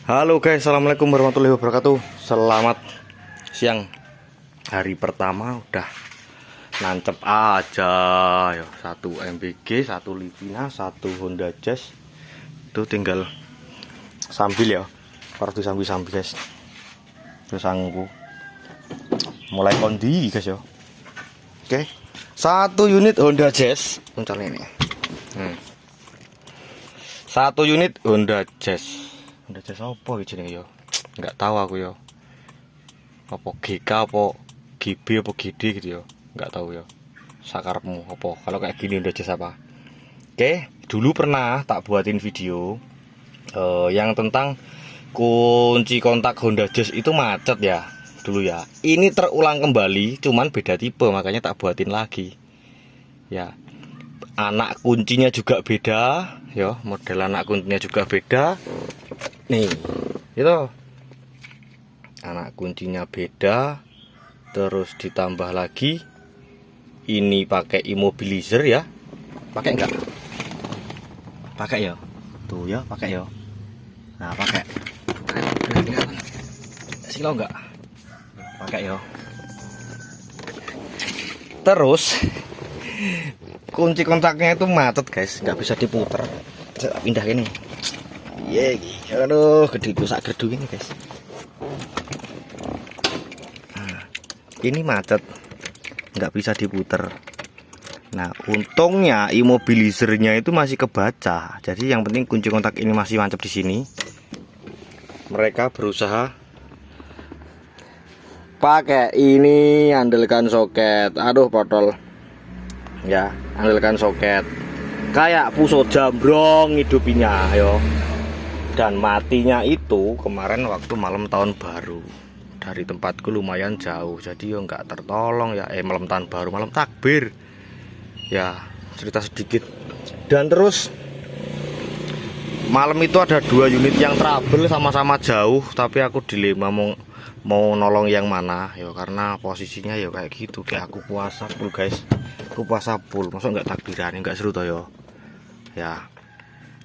Halo guys, assalamualaikum warahmatullahi wabarakatuh. Selamat siang. Hari pertama udah nancep aja ya. Satu MBG, satu Livina, satu Honda Jazz. Itu tinggal sambil ya. Partu sambil guys. Terus angku mulai kondi guys ya. Oke. Satu unit Honda Jazz. Puncak ini. Satu unit Honda Jazz. Honda Jazz apa iki jenenge yo? Enggak tahu aku yo. Apa GK apa GB apa GD gitu yo. Enggak tahu yo. Sakarepmu apa? Kalau kayak gini Honda Jazz apa? Oke, dulu pernah tak buatin video yang tentang kunci kontak Honda Jazz itu macet ya dulu ya. Ini terulang kembali, cuman beda tipe, makanya tak buatin lagi. Ya. Anak kuncinya juga beda, ya, model anak kuncinya juga beda. Nih, itu anak kuncinya beda. Terus ditambah lagi ini pakai immobilizer ya. Pakai enggak? Pakai ya. Tuh ya, pakai ya. Nah, pakai. Silau enggak? Pakai ya. Terus kunci kontaknya itu macet guys, nggak bisa diputer. Saya pindah ini. Aduh, gede sak gerdu ini guys. Nah, ini macet, nggak bisa diputer. Nah, untungnya immobilizernya itu masih kebaca. Jadi yang penting kunci kontak ini masih mancap di sini. Mereka berusaha pakai ini, andalkan soket. Aduh, potol. Ya, andalkan soket. Kayak puso jambrong hidupinya, yo. Dan matinya itu kemarin waktu malam tahun baru. Dari tempatku lumayan jauh, jadi yo nggak tertolong ya. Malam tahun baru, malam takbir. Ya, cerita sedikit. Dan terus malam itu ada 2 unit yang trouble sama-sama jauh, tapi aku dilema mau nolong yang mana ya, karena posisinya ya kayak gitu. Kayak aku puasa full guys, aku puasa full, masuk nggak takbiran, nggak seru toh yo ya.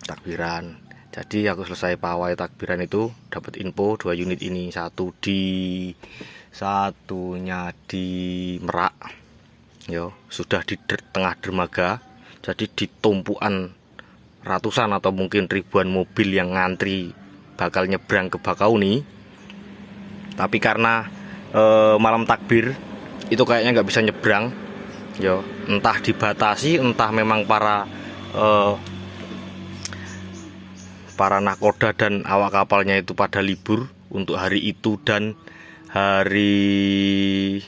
Takbiran, jadi aku selesai pawai takbiran itu dapat info 2 unit ini, satunya di Merak yo, sudah di tengah dermaga. Jadi di tumpuan ratusan atau mungkin ribuan mobil yang ngantri bakal nyebrang ke Bakauni. Tapi karena malam takbir itu kayaknya nggak bisa nyebrang, yo, entah dibatasi, entah memang para nakoda dan awak kapalnya itu pada libur untuk hari itu dan hari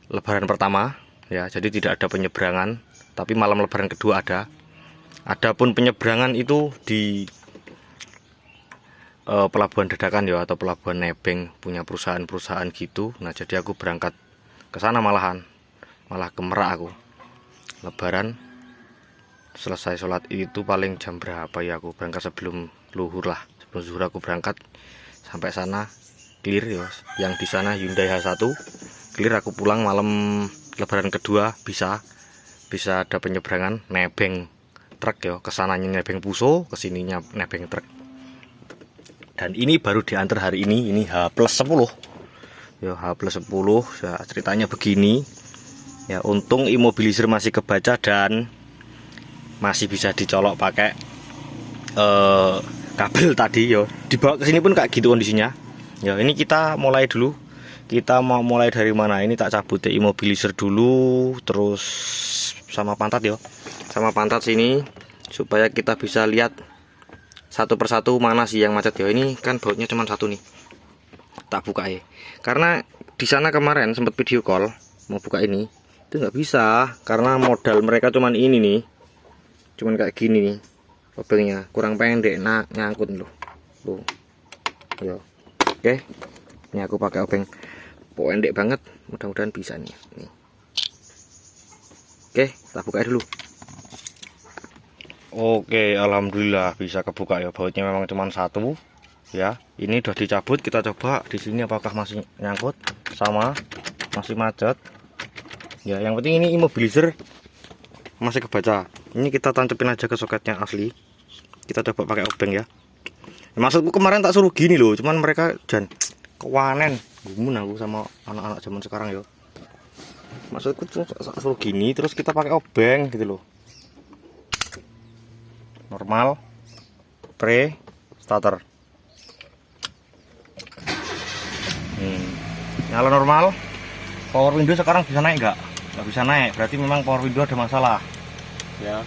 Lebaran pertama, ya. Jadi tidak ada penyeberangan. Tapi malam Lebaran kedua ada. Adapun penyeberangan itu di pelabuhan dadakan ya, atau pelabuhan nebeng punya perusahaan-perusahaan gitu. Nah, jadi aku berangkat ke sana malah ke Merak aku. Lebaran selesai sholat itu paling jam berapa ya, aku berangkat sebelum luhur lah. Sebelum zuhur aku berangkat, sampai sana clear ya. Yang di sana Hyundai H1 clear. Aku pulang malam Lebaran kedua bisa ada penyeberangan nebeng truk ya. Kesananya nebeng puso, kesininya nebeng truk. Dan ini baru diantar hari ini H+10 ya, H+10 ya. Ceritanya begini ya, untung immobilizer masih kebaca dan masih bisa dicolok pakai kabel tadi ya. Dibawa ke sini pun kayak gitu kondisinya ya. Ini kita mulai dulu, kita mau mulai dari mana. Ini tak cabut ya immobilizer dulu, terus sama pantat ya, sama pantat sini, supaya kita bisa lihat satu persatu mana sih yang macet ya. Ini kan bautnya cuma satu nih, tak buka ya, karena di sana kemarin sempat video call mau buka ini, itu nggak bisa karena modal mereka cuman ini nih, cuman kayak gini nih, obengnya kurang pendek, nyangkut loh yo. Oke, ini aku pakai obeng pendek banget, mudah-mudahan bisa nih. Oke, tak buka dulu. Oke, alhamdulillah bisa kebuka ya. Bautnya memang cuma satu ya. Ini udah dicabut, kita coba di sini apakah masih nyangkut, sama masih macet ya. Yang penting ini immobilizer masih kebaca. Ini kita tancapin aja ke soketnya asli. Kita coba pakai obeng ya. Maksudku kemarin tak suruh gini loh, cuman mereka jangan kewanen. Gumun aku sama anak-anak zaman sekarang yo. Maksudku suruh gini terus kita pakai obeng gitu loh. Normal, pre, starter. Nyala normal. Power window sekarang bisa naik nggak? Nggak bisa naik, berarti memang power window ada masalah. Ya.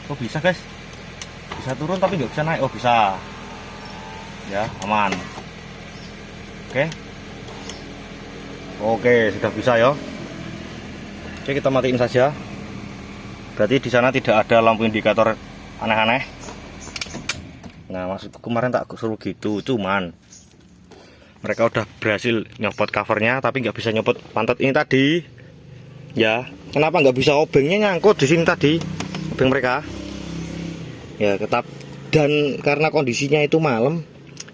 Oh bisa guys, bisa turun tapi nggak bisa naik. Oh bisa. Ya aman. Oke sudah bisa ya. Oke kita matiin saja. Berarti di sana tidak ada lampu indikator aneh-aneh. Nah maksudku kemarin tak suruh gitu, cuman mereka udah berhasil nyopot covernya tapi nggak bisa nyopot pantat ini tadi. Ya kenapa nggak bisa obengnya nyangkut di sini tadi obeng mereka. Ya tetap, dan karena kondisinya itu malam,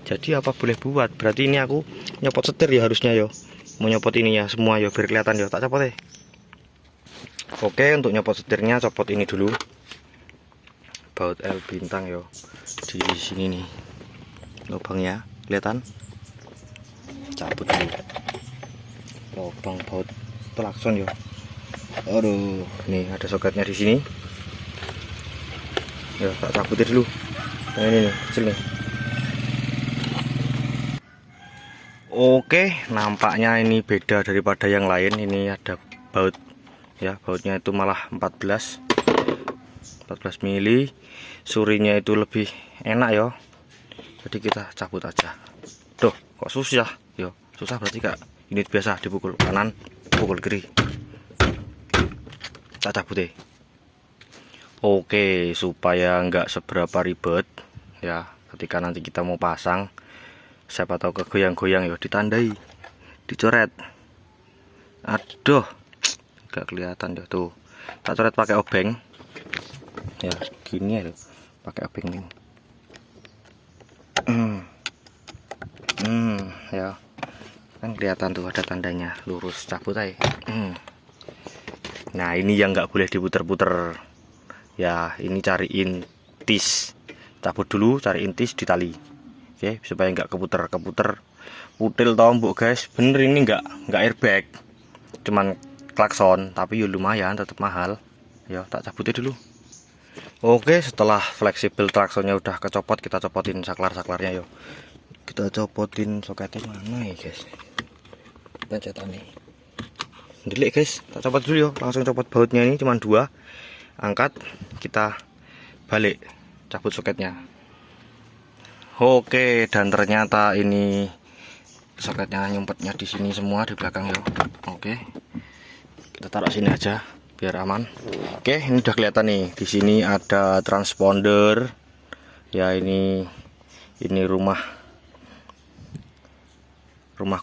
jadi apa boleh buat. Berarti ini aku nyopot setir ya harusnya yo. Mau nyopot ini ya semua yo biar kelihatan yo. Tak copot ya. Oke untuk nyopot setirnya copot ini dulu. Baut L bintang yo. Di sini nih lubangnya kelihatan. Cabut dulu lubang baut klakson yo. Aduh, nih ada soketnya di sini. Ya, tak cabutin dulu. Nah, ini nih, kecil nih. Oke, nampaknya ini beda daripada yang lain. Ini ada baut ya, bautnya itu malah 14 mili. Surinya itu lebih enak ya. Jadi kita cabut aja. Tuh, kok susah? Yo, susah berarti kak. Unit biasa dipukul kanan, pukul kiri. Tak cabut deh. Oke, supaya nggak seberapa ribet ya ketika nanti kita mau pasang, siapa tahu kegoyang-goyang ya ditandai, dicoret. Aduh, nggak kelihatan ya tuh. Tak coret pakai obeng. Ya, gini ya, pakai obeng ini. Ya kan kelihatan tuh ada tandanya, lurus cabut aja. Nah ini yang nggak boleh diputer-puter ya, ini cariin tis, cabut dulu, cariin tis di tali. Oke, supaya nggak keputer putil tombok guys. Bener ini nggak airbag, cuman klakson tapi ya lumayan tetap mahal ya. Tak cabutnya dulu. Oke, setelah fleksibel klaksonnya udah kecopot, kita copotin saklar-saklarnya yo. Kita copotin soketnya mana ya guys, pencetan nih delik guys. Tak copot dulu yo, langsung copot bautnya, ini cuma 2. Angkat, kita balik, cabut soketnya. Oke, dan ternyata ini soketnya nyumpetnya di sini semua di belakang yo. Oke, kita taruh sini aja biar aman. Oke, ini udah kelihatan nih. Di sini ada transponder. Ya ini rumah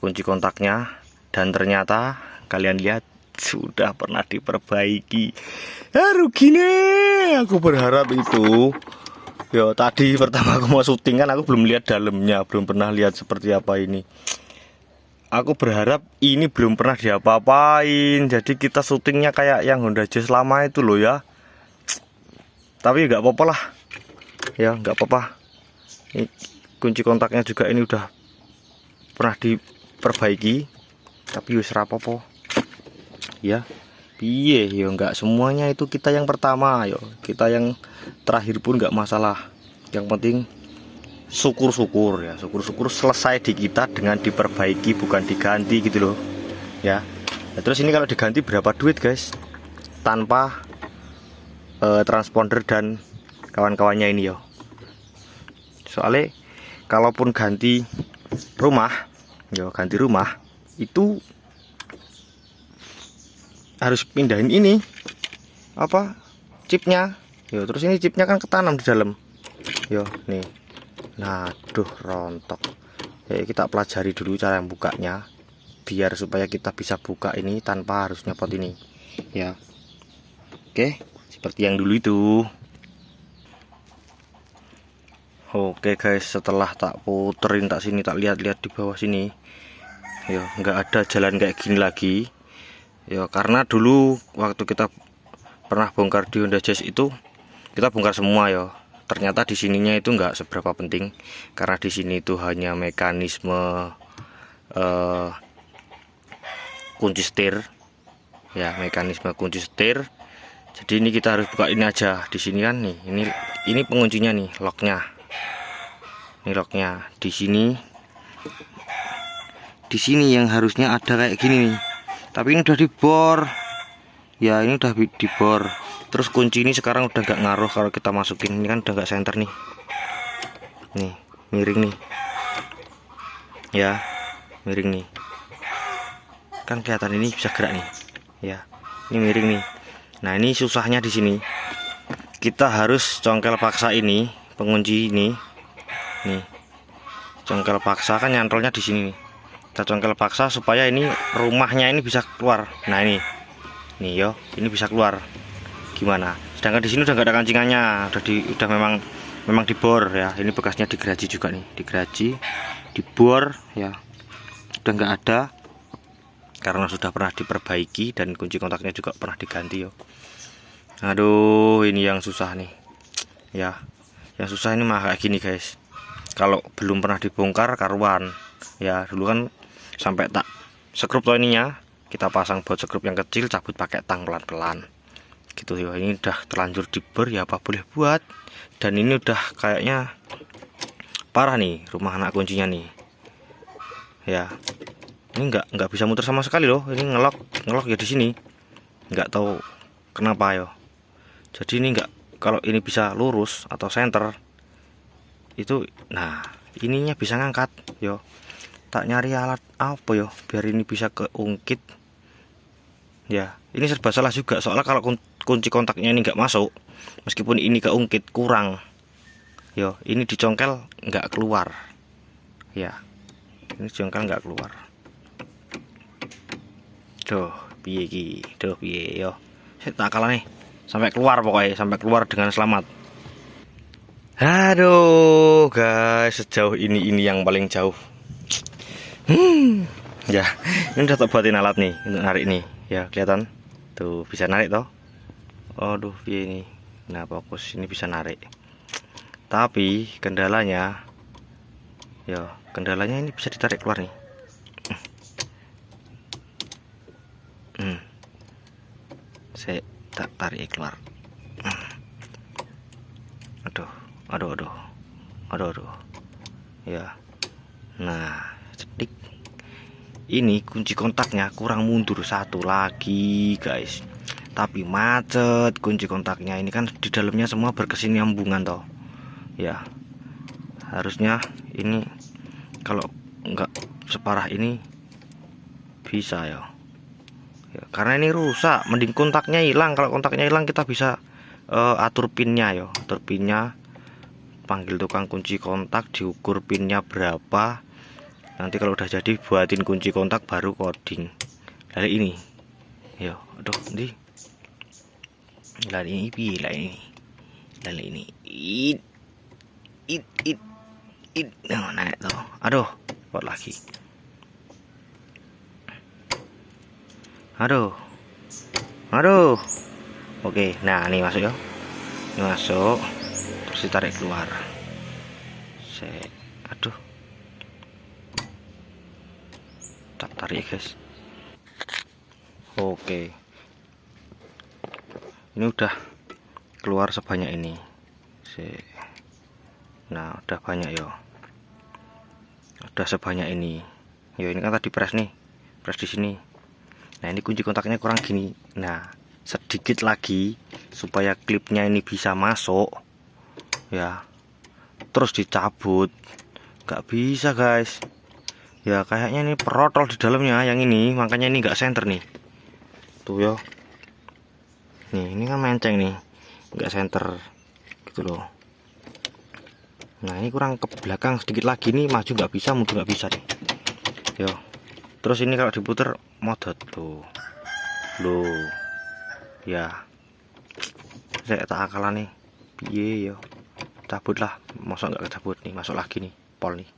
kunci kontaknya, dan ternyata kalian lihat sudah pernah diperbaiki. Rugi nih, aku berharap itu. Yo tadi pertama aku mau syuting kan aku belum lihat dalamnya, belum pernah lihat seperti apa ini. Aku berharap ini belum pernah diapa-apain, jadi kita syutingnya kayak yang Honda Jazz lama itu loh ya. Tapi nggak apa-apa lah, ya nggak apa-apa. Ini kunci kontaknya juga ini udah pernah diperbaiki, tapi wis rapopo ya. Piye yo, nggak semuanya itu kita yang pertama yo, kita yang terakhir pun nggak masalah. Yang penting syukur-syukur ya, syukur-syukur selesai di kita dengan diperbaiki bukan diganti gitu loh ya. Nah, terus ini kalau diganti berapa duit guys, tanpa transponder dan kawan-kawannya ini yo. Soalnya kalaupun ganti rumah yo, ganti rumah itu harus pindahin ini apa chipnya yo. Terus ini chipnya kan ketanam di dalam yo nih. Nah aduh rontok ya, kita pelajari dulu cara bukanya biar supaya kita bisa buka ini tanpa harus nyopot ini ya. Oke, seperti yang dulu itu. Oke guys, setelah tak puterin, tak sini, tak lihat-lihat di bawah sini ya, nggak ada jalan kayak gini lagi ya, karena dulu waktu kita pernah bongkar di Honda Jazz itu kita bongkar semua ya, ternyata di sininya itu nggak seberapa penting, karena di sini itu hanya mekanisme kunci setir ya, mekanisme kunci setir. Jadi ini kita harus buka ini aja. Di sini kan nih, ini penguncinya nih, locknya. Ini locknya di sini. Di sini yang harusnya ada kayak gini nih, tapi ini udah dibor. Ya ini udah dibor. Terus kunci ini sekarang udah nggak ngaruh kalau kita masukin. Ini kan udah nggak senter nih. Nih miring nih. Ya miring nih. Kan kelihatan ini bisa gerak nih. Ya ini miring nih. Nah ini susahnya di sini. Kita harus congkel paksa ini pengunci ini. Nih congkel paksa kan nyantolnya di sini nih. Kita congkel paksa supaya ini rumahnya ini bisa keluar. Nah ini yo, ini bisa keluar. Gimana? Sedangkan di sini udah nggak ada kancingannya, udah memang dibor ya. Ini bekasnya digeraji juga nih, digeraji, dibor ya. Udah nggak ada karena sudah pernah diperbaiki dan kunci kontaknya juga pernah diganti yo. Aduh, ini yang susah nih. Ya, yang susah ini mah kayak gini guys. Kalau belum pernah dibongkar karuan. Ya, dulu kan sampai tak skrup toh ininya. Kita pasang buat skrup yang kecil, cabut pakai tang pelan-pelan. Gitu ya. Ini udah terlanjur dibor ya, apa boleh buat. Dan ini udah kayaknya parah nih rumah anak kuncinya nih. Ya. Ini nggak bisa muter sama sekali loh. Ini ngelok ya di sini. Nggak tahu kenapa yo. Jadi ini kalau ini bisa lurus atau center itu, nah ininya bisa ngangkat yo. Tak nyari alat apa yo biar ini bisa keungkit ya. Ini serba salah juga, soalnya kalau kunci kontaknya ini nggak masuk, meskipun ini keungkit kurang yo, ini dicongkel nggak keluar ya. Ini dicongkel nggak keluar. Duh piye ki, duh piye yo. Saya tak kalah nih, sampai keluar pokoknya, sampai keluar dengan selamat. Aduh guys, sejauh ini yang paling jauh. Ya ini udah tak buatin alat nih untuk narik nih ya, kelihatan tuh bisa narik toh. Aduh ini, nah fokus ini bisa narik, tapi kendalanya ini bisa ditarik keluar nih. Saya tak tarik keluar. Aduh ya. Nah cedik, ini kunci kontaknya kurang mundur satu lagi guys, tapi macet kunci kontaknya. Ini kan di dalamnya semua berkesinambungan toh ya. Harusnya ini kalau enggak separah ini bisa ya, karena ini rusak. Mending kontaknya hilang. Kalau kontaknya hilang kita bisa atur pinnya ya, atur pinnya, panggil tukang kunci kontak, diukur pinnya berapa. Nanti kalau udah jadi buatin kunci kontak baru coding. Lalu ini yo, aduh ini lalu ini nah, naik tuh. Aduh buat lagi. Aduh oke. Nah ini masuk ya, ini masuk, terus ditarik keluar. Aduh tak tarik guys. Oke, ini udah keluar sebanyak ini. Nah udah banyak yo, udah sebanyak ini yo. Ini kan tadi press nih, press di sini. Nah ini kunci kontaknya kurang gini. Nah sedikit lagi supaya klipnya ini bisa masuk ya, terus dicabut. Nggak bisa guys ya, kayaknya ini perotol di dalamnya yang ini, makanya ini nggak center nih tuh yo. Nih ini kan menceng nih, nggak center gitu loh. Nah ini kurang ke belakang sedikit lagi nih, maju nggak bisa, mundur nggak bisa nih yo. Terus ini kalau diputer modot tuh loh ya. Saya tak akalan nih piye yo, cabut lah. Masuk nggak kecabut nih, masuk lagi nih pol nih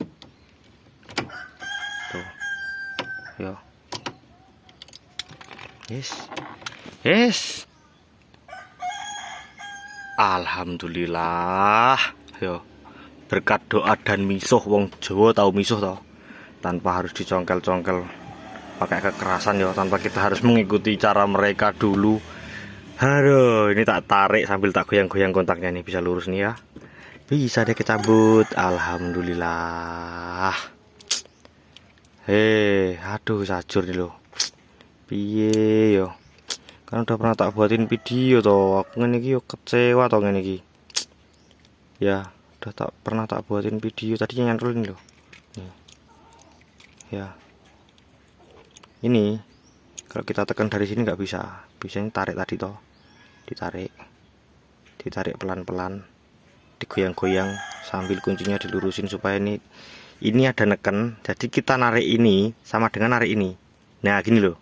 tuh yo. Yes Alhamdulillah yo, berkat doa dan misuh wong Jawa tahu misuh toh, tanpa harus dicongkel-congkel pakai kekerasan yo, tanpa kita harus mengikuti cara mereka dulu. Aduh, ini tak tarik sambil tak goyang-goyang kontaknya nih, bisa lurus nih ya. Bisa deh kecabut. Alhamdulillah. Aduh sajur nih lo. Piye yo. Kan udah pernah tak buatin video toh. Aku ngene iki yo kecewa toh ngene iki. Ya, udah tak pernah tak buatin video, tadinya nyantol ini loh. Nih. Ya. Ini kalau kita tekan dari sini nggak bisa. Bisanya tarik tadi toh. Ditarik pelan-pelan, digoyang-goyang sambil kuncinya dilurusin supaya ini ada neken. Jadi kita narik ini sama dengan narik ini. Nah gini loh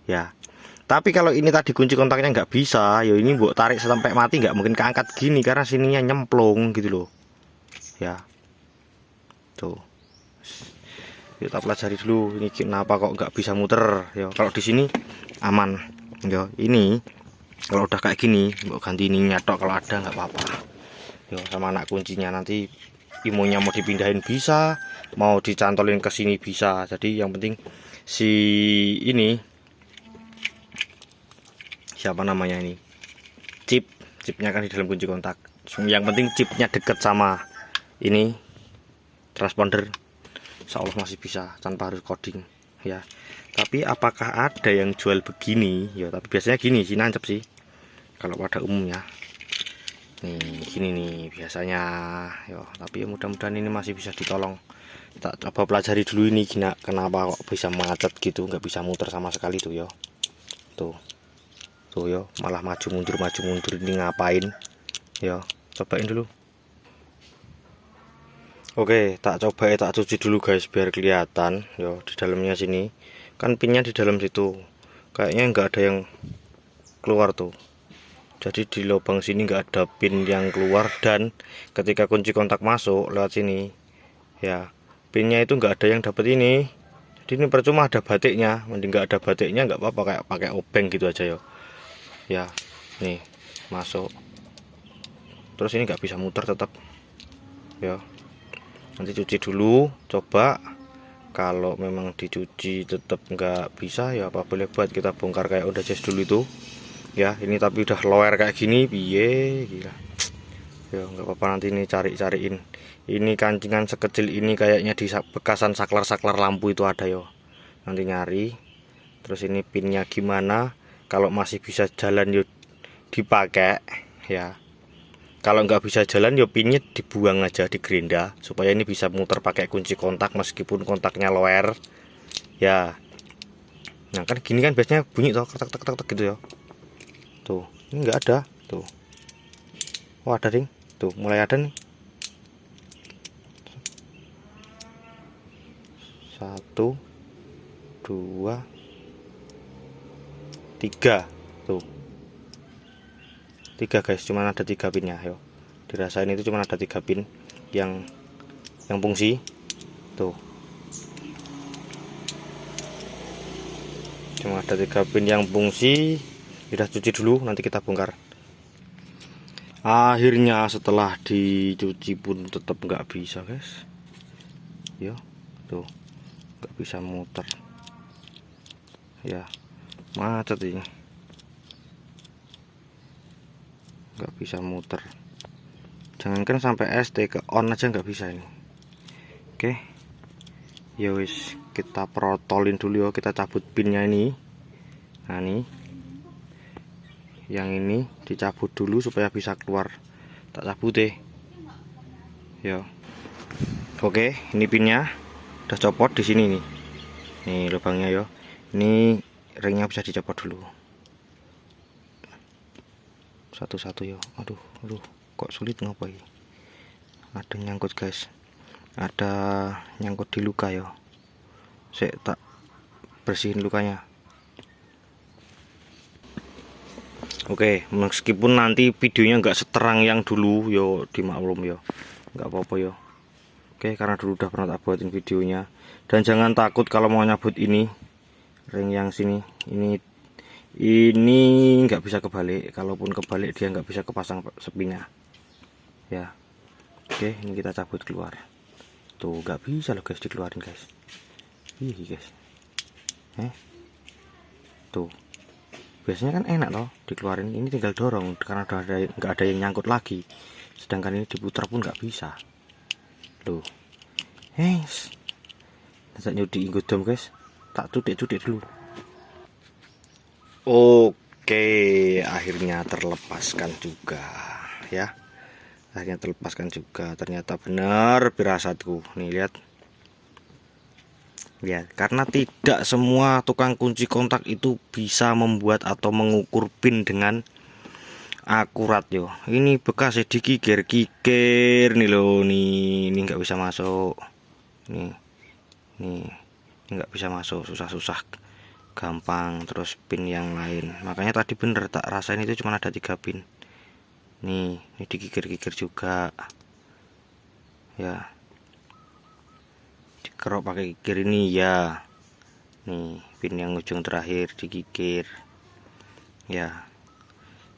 ya. Tapi kalau ini tadi kunci kontaknya nggak bisa ya, ini buat tarik sampai mati nggak mungkin keangkat gini karena sininya nyemplung gitu loh ya. Tuh kita pelajari dulu ini kenapa kok nggak bisa muter ya. Kalau di sini aman ya. Ini kalau udah kayak gini mau ganti ininya tok, kalau ada nggak apa-apa yo, sama anak kuncinya. Nanti imonya mau dipindahin bisa, mau dicantolin ke sini bisa. Jadi yang penting si ini siapa namanya ini, chipnya kan di dalam kunci kontak. Yang penting chipnya deket sama ini transponder, insya Allah masih bisa tanpa harus coding ya. Tapi apakah ada yang jual begini ya? Tapi biasanya gini sih nancep sih kalau pada umumnya. Nih gini nih biasanya yo. Tapi mudah-mudahan ini masih bisa ditolong. Tak coba pelajari dulu ini gina, kenapa kok bisa macet gitu, nggak bisa muter sama sekali tuh yo. Tuh yo, malah maju mundur ini ngapain yo. Cobain dulu. Oke, tak coba tak cuci dulu guys biar kelihatan yo. Di dalamnya sini kan pinnya di dalam situ, kayaknya nggak ada yang keluar tuh. Jadi di lubang sini nggak ada pin yang keluar, dan ketika kunci kontak masuk lewat sini ya, pinnya itu nggak ada yang dapat ini. Jadi ini percuma ada batiknya, mending nggak ada batiknya nggak apa-apa, kayak pakai obeng gitu aja ya. Nih masuk, terus ini nggak bisa muter tetap ya. Nanti cuci dulu, coba kalau memang dicuci tetap nggak bisa ya apa boleh buat, kita bongkar kayak udah jas dulu itu ya. Ini tapi udah lower kayak gini piye gila ya, nggak apa-apa. Nanti ini cariin ini kancingan sekecil ini, kayaknya di bekasan saklar lampu itu ada yo. Nanti nyari. Terus ini pinnya gimana, kalau masih bisa jalan yuk dipakai ya. Kalau nggak bisa jalan yo pinnya dibuang aja, digerinda supaya ini bisa muter pakai kunci kontak meskipun kontaknya lower ya. Nah kan gini kan biasanya bunyi toh tek tek tek gitu ya. Tuh ini nggak ada tuh. Oh ada ding tuh, mulai ada nih. 1 2 3 tuh, 3 guys, cuman ada 3 pinnya yo. Dirasain itu cuman ada 3 pin yang fungsi tuh, cuma ada 3 pin yang fungsi. Udah cuci dulu, nanti kita bongkar. Akhirnya setelah dicuci pun tetap nggak bisa guys yo. Tuh nggak bisa muter ya, macet ini, nggak bisa muter. Jangankan sampai ST, ke on aja nggak bisa ini. Oke ya wis, kita protolin dulu ya, kita cabut pinnya ini. Nah nih yang ini dicabut dulu supaya bisa keluar, tak cabut deh ya. Oke ini pinnya udah copot di sini nih, lubangnya yo. Ini ringnya bisa dicopot dulu satu-satu yo. Aduh kok sulit ngapain, ada nyangkut guys, ada nyangkut di luka yo. Saya tak bersihin lukanya. Oke, meskipun nanti videonya nggak seterang yang dulu yo, dimaklum yo, nggak apa-apa yo. Oke, karena dulu udah pernah tak buatin videonya. Dan jangan takut kalau mau nyabut ini ring yang sini, Ini nggak bisa kebalik, kalaupun kebalik dia nggak bisa kepasang sepinya ya. Oke, ini kita cabut keluar. Tuh nggak bisa loh guys, dikeluarin guys. Ih guys, tuh biasanya kan enak loh dikeluarin, ini tinggal dorong karena udah ada, nggak ada yang nyangkut lagi. Sedangkan ini diputar pun nggak bisa loh. Saya nyudi inggo dom guys, tak cudik dulu. Oke, akhirnya terlepaskan juga ya. Akhirnya terlepaskan juga. Ternyata benar firasatku. Nih lihat. Ya, karena tidak semua tukang kunci kontak itu bisa membuat atau mengukur pin dengan akurat yo. Ini bekas dikikir-kikir nih loh, nih. Ini nggak bisa masuk. Nih nggak bisa masuk, susah gampang. Terus pin yang lain, makanya tadi bener tak rasain itu cuma ada 3 pin. Ini dikikir-kikir juga ya, dikerok pakai kikir ini ya. Nih pin yang ujung terakhir dikikir ya.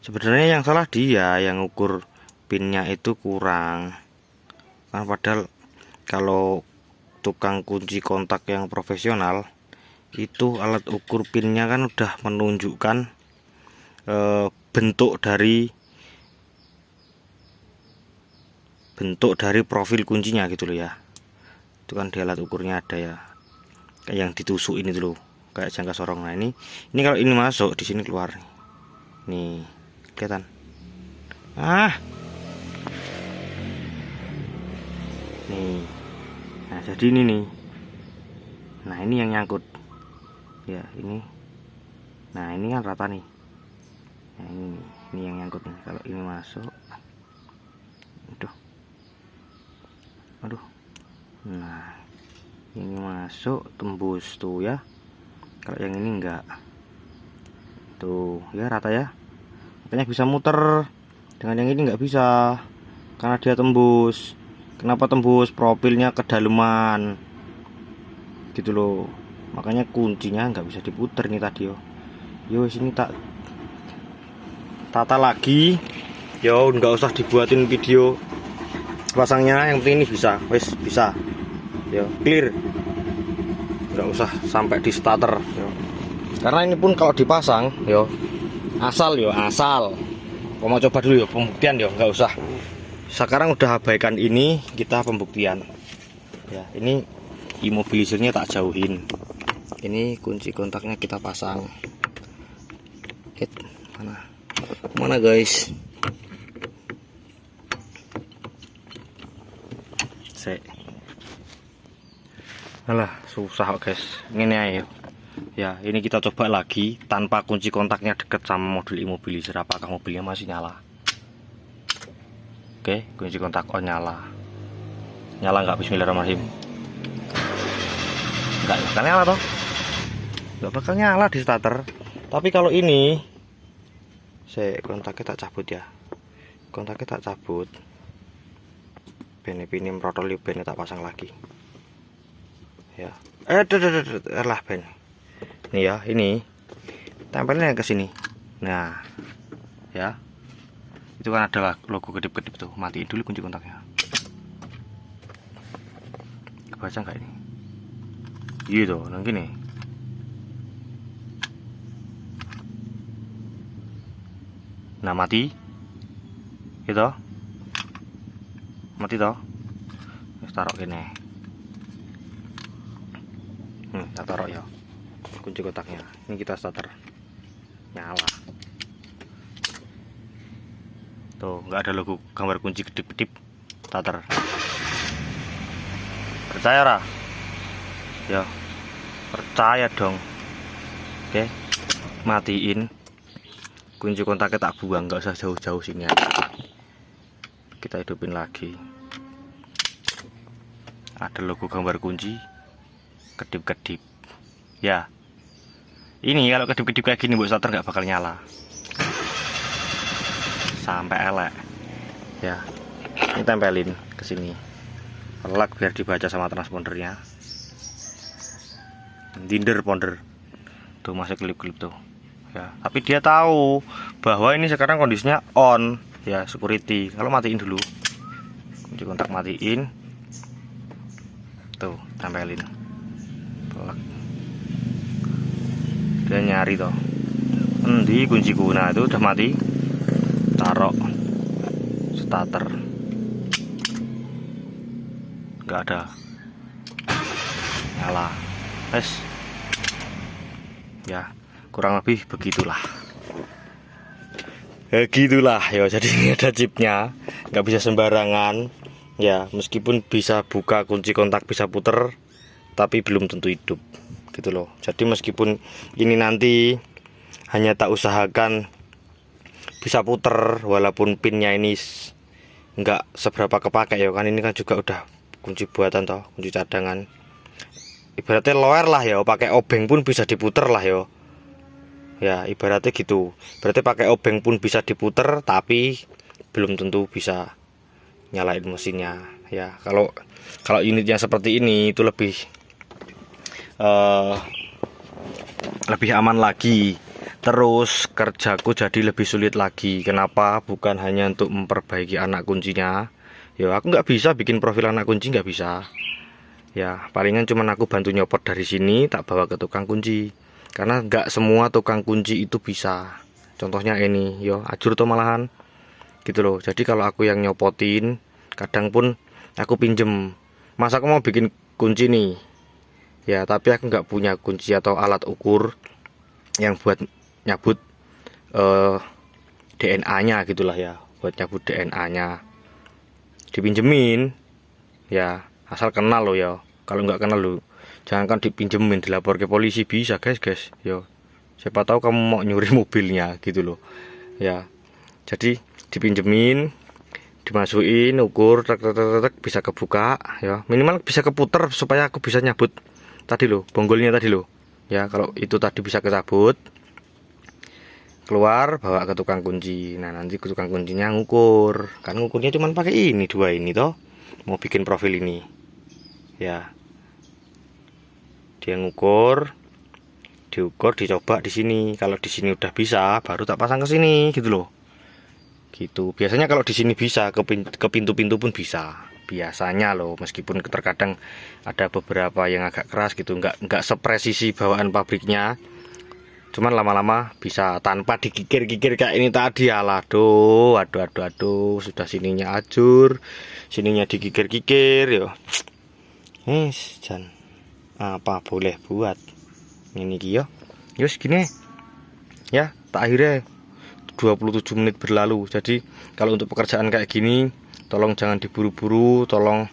Sebenarnya yang salah dia yang ukur pinnya itu kurang kan, padahal kalau tukang kunci kontak yang profesional itu alat ukur pinnya kan udah menunjukkan bentuk dari profil kuncinya gitu loh ya. Itu kan di alat ukurnya ada ya, kayak yang ditusuk ini dulu kayak jangka sorong. Nah ini kalau ini masuk di sini keluar nih, kelihatan. Nih, nah jadi ini nih, nah ini yang nyangkut ya, ini. Nah ini kan rata nih. Nah ini yang nyangkut nih. Kalau ini masuk, aduh, nah ini masuk tembus tuh ya. Kalau yang ini enggak, tuh ya rata ya, makanya bisa muter. Dengan yang ini nggak bisa karena dia tembus. Kenapa tembus? Profilnya kedalaman gitu loh, makanya kuncinya nggak bisa diputer nih tadi yo. Sini tak tata lagi yo, nggak usah dibuatin video pasangnya, yang penting ini bisa, wes bisa yo, clear, nggak usah sampai di starter yo. Karena ini pun kalau dipasang yo asal mau coba dulu yo, pembuktian yo, nggak usah. Sekarang udah abaikan ini, kita pembuktian ya. Ini imobilisirnya tak jauhin, ini kunci kontaknya kita pasang. Mana guys, alah susah guys, ini ayo ya. Ini kita coba lagi tanpa kunci kontaknya deket sama modul imobilisir, apakah mobilnya masih nyala. Oke, kunci kontak on, nyala nggak? Bismillahirrahmanirrahim. Nggak bakal nyala toh, nggak bakal nyala di starter. Tapi kalau ini kontaknya tak cabut ya, bene merotol, bene tak pasang lagi ya. Lah ben nih ya, ini tempelnya ke sini. Nah ya, itu kan ada logo kedip-kedip tuh. Matiin dulu kunci kontaknya. Kebaca nggak ini? Gitu, nah gini. Nah mati, gitu, mati toh. Taruh gini. Kita taruh ya kunci kontaknya. Ini kita starter, nyala. Tuh nggak ada logo gambar kunci kedip-kedip, starter. Percaya ra? Ya percaya dong. Oke, matiin kunci kontaknya, tak buang, nggak usah jauh-jauh sini ya. Kita hidupin lagi. Ada logo gambar kunci kedip-kedip ya. Ini kalau kedip-kedip kayak gini buat starter nggak bakal nyala sampai elek ya. Ini tempelin ke sini, pelak biar dibaca sama transpondernya. Dinder ponder tuh, masih kelip-kelip tuh ya. Tapi dia tahu bahwa ini sekarang kondisinya on, ya, security. Kalau matiin dulu, kunci kontak matiin, tuh tempelin, pelak. Dia nyari toh, endi kunci guna itu udah mati, taruh starter, nggak ada, nyala, ya. Kurang lebih begitulah. Gitulah ya. Jadi ini ada chipnya, nggak bisa sembarangan ya. Meskipun bisa buka kunci kontak, bisa puter, tapi belum tentu hidup gitu loh. Jadi meskipun ini nanti hanya tak usahakan bisa puter, walaupun pinnya ini nggak seberapa kepake ya kan. Ini kan juga udah kunci buatan toh, kunci cadangan. Ibaratnya loer lah ya, pakai obeng pun bisa diputer lah ya. Ya ibaratnya gitu. Berarti pakai obeng pun bisa diputer, tapi belum tentu bisa nyalain mesinnya ya. Kalau unit yang seperti ini itu lebih aman lagi. Terus kerjaku jadi lebih sulit lagi. Kenapa? Bukan hanya untuk memperbaiki anak kuncinya. Ya aku nggak bisa bikin profil anak kunci, nggak bisa. Ya palingan cuman aku bantu nyopot dari sini, tak bawa ke tukang kunci. Karena nggak semua tukang kunci itu bisa. Contohnya ini, yo ajur tuh malahan, gitu loh. Jadi kalau aku yang nyopotin, kadang pun aku pinjem. Masa aku mau bikin kunci nih, ya tapi aku nggak punya kunci atau alat ukur yang buat nyabut DNA-nya gitulah ya, buat nyabut DNA-nya. Dipinjemin, ya asal kenal lo ya. Kalau nggak kenal lo, jangankan dipinjemin, dilapor ke polisi bisa guys. Yo, siapa tahu kamu mau nyuri mobilnya gitu loh ya. Jadi dipinjemin, dimasukin, ukur, tek, bisa kebuka ya, minimal bisa keputer supaya aku bisa nyabut tadi loh, bonggolnya tadi loh ya. Kalau itu tadi bisa kecabut, keluar bawa ke tukang kunci. Nah nanti ke tukang kuncinya ngukur, kan ngukurnya cuman pakai ini dua ini toh, mau bikin profil ini ya. Dia ngukur, diukur, dicoba di sini. Kalau di sini udah bisa, baru tak pasang ke sini gitu loh. Gitu. Biasanya kalau di sini bisa, ke pintu-pintu pun bisa. Biasanya loh, meskipun terkadang ada beberapa yang agak keras gitu, nggak sepresisi bawaan pabriknya. Cuman lama-lama bisa tanpa dikikir-kikir kayak ini tadi. Aduh, sudah sininya ajur, sininya dikikir-kikir yo. Jan. Apa boleh buat ini yo. Yus gini ya, tak akhirnya 27 menit berlalu. Jadi kalau untuk pekerjaan kayak gini, tolong jangan diburu-buru, tolong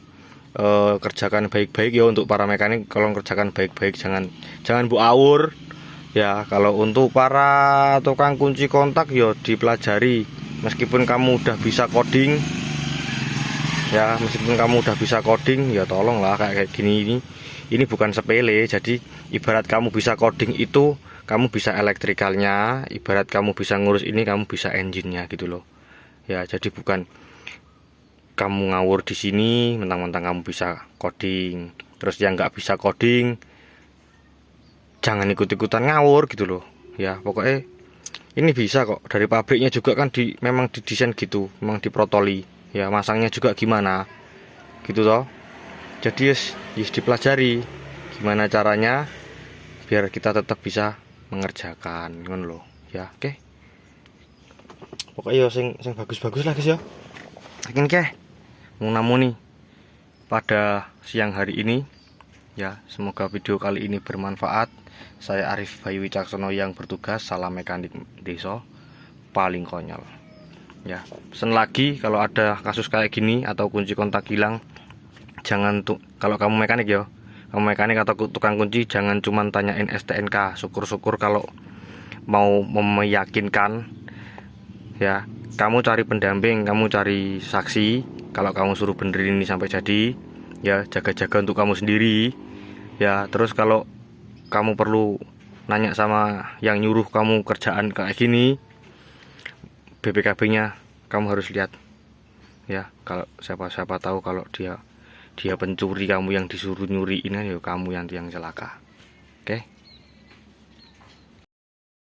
kerjakan baik-baik ya. Untuk para mekanik tolong kerjakan baik-baik, jangan bu awur ya. Kalau untuk para tukang kunci kontak yo dipelajari. Meskipun kamu udah bisa coding ya, ya tolonglah kayak gini ini bukan sepele. Jadi ibarat kamu bisa coding itu, kamu bisa elektrikalnya. Ibarat kamu bisa ngurus ini, kamu bisa engine-nya gitu loh ya. Jadi bukan kamu ngawur di sini mentang-mentang kamu bisa coding, terus yang nggak bisa coding jangan ikut-ikutan ngawur gitu loh ya. Pokoknya ini bisa kok, dari pabriknya juga kan memang didesain gitu, memang diprotoli ya. Masangnya juga gimana gitu toh. Jadi yes dipelajari gimana caranya biar kita tetap bisa mengerjakan kan loh ya. Oke. Pokoknya sing bagus-bagus lah guys ya. Saking ke nih pada siang hari ini ya. Semoga video kali ini bermanfaat. Saya Arif Bayu Wicaksono yang bertugas. Salam mekanik desa paling konyol ya. Pesan lagi, kalau ada kasus kayak gini atau kunci kontak hilang, jangan kalau kamu mekanik ya, kamu mekanik atau tukang kunci, jangan cuma tanyain STNK. Syukur-syukur kalau mau meyakinkan ya, kamu cari pendamping, kamu cari saksi. Kalau kamu suruh benerin ini sampai jadi ya, jaga-jaga untuk kamu sendiri ya. Terus kalau kamu perlu nanya sama yang nyuruh kamu kerjaan kayak gini, BPKB-nya kamu harus lihat ya. Kalau siapa tahu kalau dia pencuri, kamu yang disuruh nyuri ini ya, kamu yang celaka.